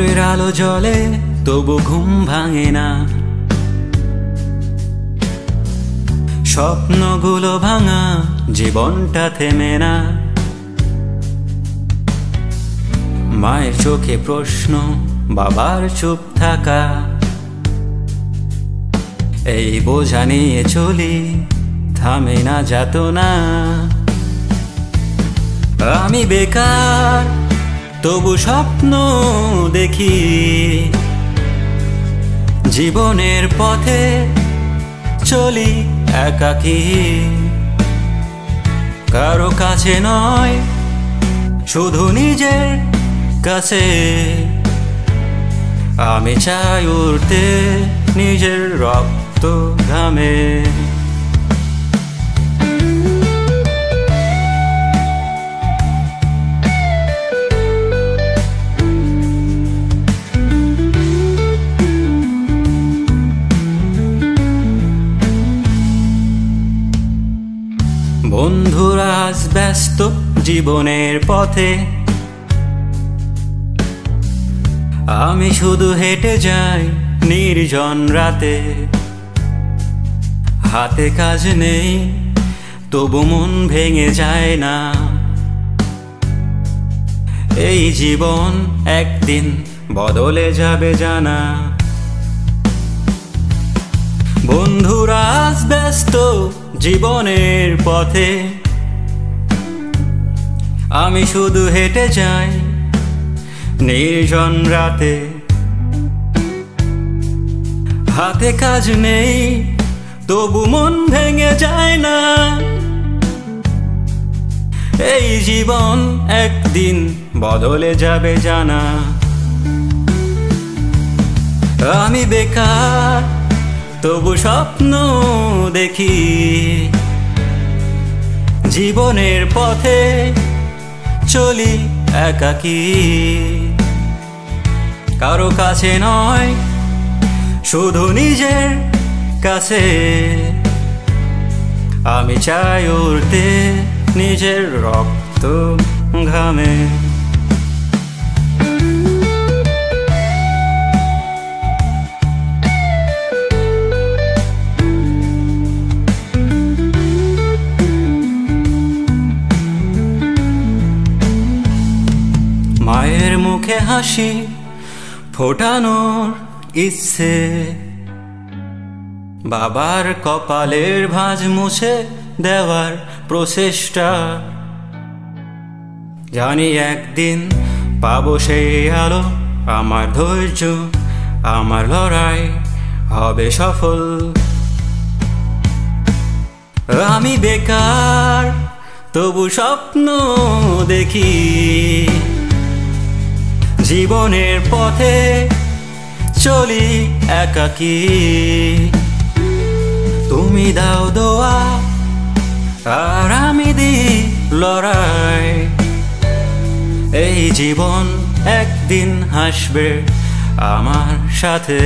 ভোরের আলো জ্বলে তবু ঘুম ভাঙে না, স্বপ্নগুলো ভাঙা, জীবনটা থেমে না। মায়ের চোখে প্রশ্ন, বাবার চুপ থাকা, এই বোঝা নিয়ে চলি, থামে না যাতনা। আমি বেকার তবু স্বপ্ন দেখি, জীবনের পথে চলি একাকী। কারো কাছে নয়, শুধু নিজের কাছে। আমি চাই উড়তে নিজের রক্ত ঘামে। বন্ধুরা আজ ব্যস্ত জীবনের পথে, আমি শুধু হেঁটে যাই নির্জন রাতে। হাতে কাজ নেই তবু মন ভেঙে যায় না, এই জীবন একদিন বদলে যাবে জানা। বন্ধুরা আজ ব্যস্ত জীবনের পথে, আমি শুধু হেঁটে যাই নির্জন রাতে। হাতে কাজ নেই তবু মন ভেঙে যায় না, এই জীবন একদিন বদলে যাবে জানা। আমি বেকার তবু স্বপ্ন দেখি, জীবনের পথে চলি একাকী। কারো কাছে নয়, শুধু নিজের কাছে। আমি চাই উড়তে নিজের রক্ত ঘামে। মায়ের মুখে হাসি ফোটানোর ইচ্ছে, বাবার কপালের ভাঁজ মুছে দেওয়ার প্রচেষ্টা। জানি একদিন পাবো সেই আলো, আমার ধৈর্য, আমার লড়াই হবে সফল। আমি বেকার তবু স্বপ্ন দেখি, জীবনের পথে চলি একাকী। তুমি দাও দোয়া আর আমি দিই লড়াই, এই জীবন একদিন হাসবে আমার সাথে।